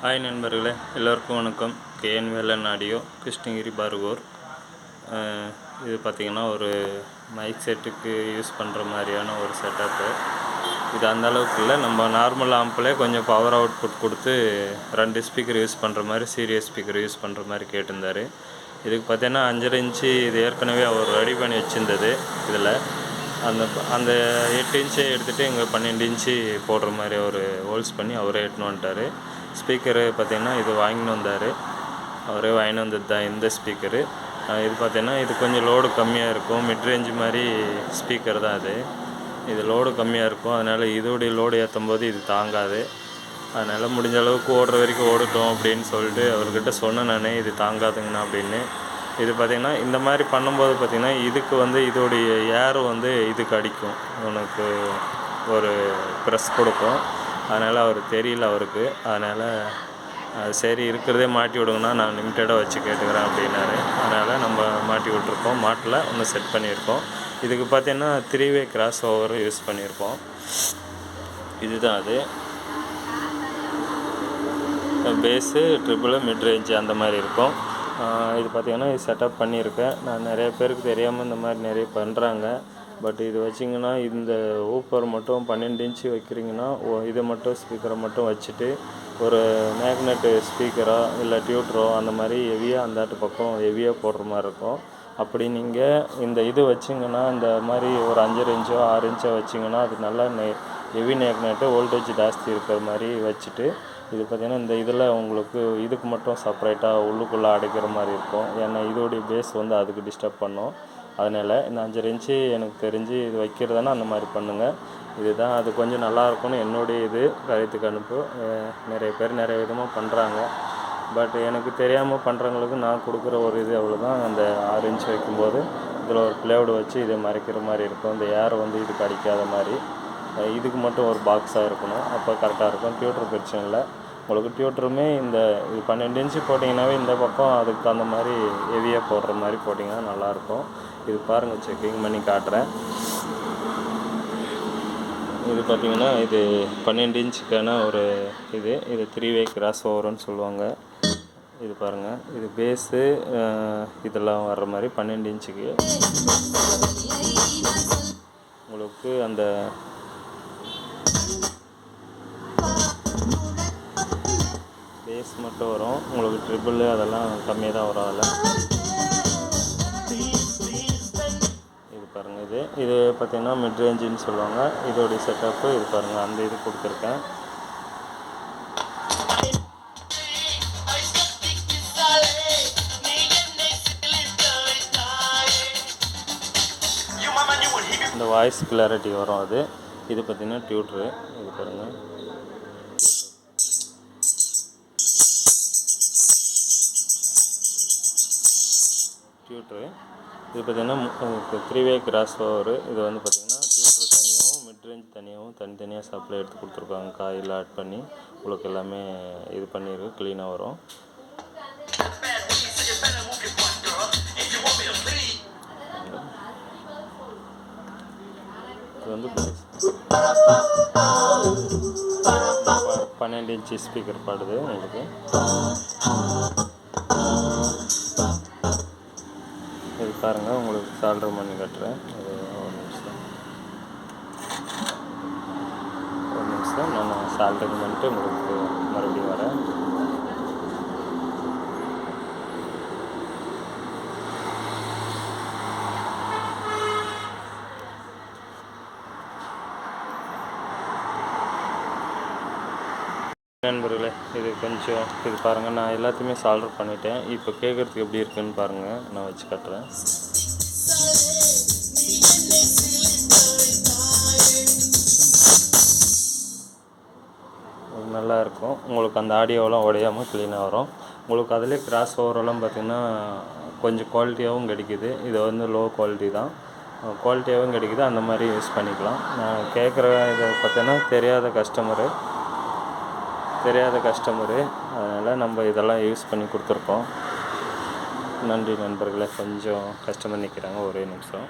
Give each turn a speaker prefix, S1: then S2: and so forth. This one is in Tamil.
S1: ஹாய் நண்பர்களே, எல்லோருக்கும் வணக்கம். KN Velan audio, Krishnagiri Bargur. இது பார்த்திங்கன்னா ஒரு மைக் செட்டுக்கு யூஸ் பண்ணுற மாதிரியான ஒரு செட்டப்பு. இது அந்தளவுக்கு இல்லை, நம்ம நார்மல் ஆம்பிளே கொஞ்சம் பவர் அவுட்புட் கொடுத்து 2 ஸ்பீக்கர் யூஸ் பண்ணுற மாதிரி, சீரியஸ் ஸ்பீக்கர் யூஸ் பண்ணுற மாதிரி கேட்டிருந்தார். இதுக்கு பார்த்தீங்கன்னா 5.5 இன்ச்சு இது ஏற்கனவே அவர் ரெடி பண்ணி வச்சுருந்தது. இதில் அந்த 8 இன்ச்சை எடுத்துகிட்டு இங்கே 12 இன்ச்சு போடுற மாதிரி ஒரு ஹோல்ஸ் பண்ணி அவரே எடுத்துன்னு வந்துட்டார். ஸ்பீக்கரு பார்த்திங்கன்னா இது வாங்கின்னு வந்தார், அவரே வாங்கின்னு வந்தது தான் இந்த ஸ்பீக்கரு. இது பார்த்திங்கன்னா இது கொஞ்சம் லோடு கம்மியாக இருக்கும், மிட்ரேஞ்சு மாதிரி ஸ்பீக்கர் தான் இது லோடு கம்மியாக இருக்கும். அதனால் இதோடைய லோடு ஏற்றும் போது இது தாங்காது. அதனால் முடிஞ்ச அளவுக்கு ஓடுற வரைக்கும் ஓடட்டும் அப்படின்னு சொல்லிட்டு அவர்கிட்ட சொன்னேன் நான், இது தாங்காதுங்கண்ணா அப்படின்னு. இது பார்த்திங்கன்னா இந்த மாதிரி பண்ணும்போது பார்த்திங்கன்னா இதுக்கு இதோடைய ஏர் இதுக்கு அடிக்கும், உனக்கு ஒரு ப்ரெஸ் கொடுக்கும். அதனால் அவர் தெரியல அவருக்கு. அதனால் சரி இருக்கிறதே மாட்டி விடுங்கண்ணா, நான் லிமிட்டடாக வச்சு கேட்டுக்கிறேன் அப்படின்னாரு. அதனால் நம்ம மாட்டி விட்ருக்கோம், மாட்டில் ஒன்று செட் பண்ணியிருக்கோம். இதுக்கு பார்த்திங்கன்னா 3-வே கிராஸ் ஓவர் யூஸ் பண்ணியிருக்கோம். இதுதான் அது பேஸு, ட்ரிபிள், மிட் ரேஞ்சு அந்த மாதிரி இருக்கும். இது பார்த்திங்கன்னா இது செட்டப் பண்ணியிருக்கேன் நான். நிறைய பேருக்கு தெரியாமல் இந்த மாதிரி நிறைய பண்ணுறாங்க. பட் இது வச்சிங்கன்னா இந்த ஊப்பர் மட்டும் 12 இன்ச்சு வைக்கிறீங்கன்னா இதை மட்டும் ஸ்பீக்கரை மட்டும் வச்சுட்டு ஒரு மேக்னெட்டு ஸ்பீக்கரோ இல்லை டியூட்டரோ அந்த மாதிரி ஹெவியாக அந்தாட்டு பக்கம் ஹெவியாக போடுற மாதிரி இருக்கும். அப்படி நீங்கள் இந்த இது வச்சிங்கன்னா இந்த மாதிரி ஒரு 5.5 இன்ச்சோ 6 இன்ச்சோ வச்சிங்கன்னா அது நல்லா ஹெவி மேக்னெட்டு வோல்டேஜ் ஜாஸ்தி இருக்கிற மாதிரி வச்சுட்டு, இது பார்த்திங்கன்னா இந்த இதில் உங்களுக்கு இதுக்கு மட்டும் செப்பரேட்டாக உள்ளுக்குள்ளே அடைக்கிற மாதிரி இருக்கும். ஏன்னா இதோடைய பேஸ் அதுக்கு டிஸ்டர்ப் பண்ணும். அதனால் இந்த 5.5 இன்ச்சு எனக்கு தெரிஞ்சு இது வைக்கிறதுனா அந்த மாதிரி பண்ணுங்கள். இதுதான் அது கொஞ்சம் நல்லாயிருக்கும்னு என்னுடைய கருத்து கணிப்பு. நிறைய பேர் நிறைய விதமாக பண்ணுறாங்க. பட் எனக்கு தெரியாமல் பண்ணுறவங்களுக்கு நான் கொடுக்குற ஒரு அவ்வளோதான். அந்த 6 இன்ச் வைக்கும்போது இதில் ஒரு ப்ளேவுட் வச்சு இதை மறைக்கிற மாதிரி இருக்கும். இந்த ஏர் இதுக்கு அடிக்காத மாதிரி இதுக்கு மட்டும் ஒரு பாக்ஸாக இருக்கணும், அப்போ கரெக்டாக இருக்கும். டியூட்டர் பிரச்சனை இல்லை. உங்களுக்கு டியூட்டருமே இது 12 இன்ச்சு போட்டிங்கன்னாவே இந்த பக்கம் அதுக்கு தகுந்த மாதிரி ஹெவியாக போடுற மாதிரி போட்டிங்கன்னா நல்லாயிருக்கும். இது பாருங்கள், செக்கிங் பண்ணி காட்டுறேன். இது பார்த்திங்கன்னா இது 12 இன்ச்சுக்கான ஒரு இது 3-வே கிராஸ் ஓவர்னு சொல்லுவாங்க. இது பாருங்கள், இது பேஸு இதெல்லாம் வர்ற மாதிரி 12 இன்ச்சுக்கு உங்களுக்கு அந்த பேஸ் மட்டும் வரும். உங்களுக்கு ட்ரிபிள் அதெல்லாம் கம்மியாக தான் வரும். அதில் இது பாருங்கள், இது பார்த்திங்கன்னா மிட் ரேஞ்சுன்னு சொல்லுவாங்க. இதோடைய செட்டப்பு இது பாருங்கள், அந்த இது கொடுத்துருக்கேன். இந்த வாய்ஸ் கிளாரிட்டி வரும் அது. இது பார்த்திங்கன்னா டியூட்ரு. இது பாருங்கள், டியூட்ரு. இது பார்த்திங்கன்னா 3-வே கிராஸ் ஓவர். இது பார்த்திங்கன்னா டியூட்ரு தனியாகவும் மிட்ரேஞ்ச் தனியாகவும் தனித்தனியாக சப்ளை எடுத்து கொடுத்துருக்காங்க. காயில் ஆட் பண்ணி உங்களுக்கு எல்லாமே இது பண்ணியிருக்கு, க்ளீனாக வரும். இது 12 இன்ச்சு ஸ்பீக்கர் பாடுது உங்களுக்கு. இது பாருங்கள், உங்களுக்கு சால்டர் பண்ணி கட்டுறேன். ஒரு நிமிஷம் நான் சால்டரிங் பண்ணிட்டு உங்களுக்கு மறுபடியும் வரேன். நண்பர்களே, இது பாருங்கள், நான் எல்லாத்தையுமே சால்டர் பண்ணிட்டேன். இப்போ கேட்குறதுக்கு எப்படி இருக்குன்னு பாருங்கள், நான் வச்சு காட்டுறேன். நல்லாயிருக்கும். உங்களுக்கு அந்த ஆடியோவெலாம் உடையாமல் க்ளீனாக வரும். உங்களுக்கு அதிலே கிராஸ் ஓவரெல்லாம் பார்த்திங்கன்னா கொஞ்சம் குவாலிட்டியாகவும் கிடைக்கிது. இது லோ குவாலிட்டி தான், குவாலிட்டியாகவும் கிடைக்கிது. அந்த மாதிரி யூஸ் பண்ணிக்கலாம். நான் கேட்குற இதை பார்த்தீங்கன்னா தெரியாத கஸ்டமரு, அதனால் நம்ம இதெல்லாம் யூஸ் பண்ணி கொடுத்துருக்கோம். நன்றி நண்பர்களே. கொஞ்சம் கஸ்டமர் நிற்கிறாங்க, ஒரே நிமிஷம்.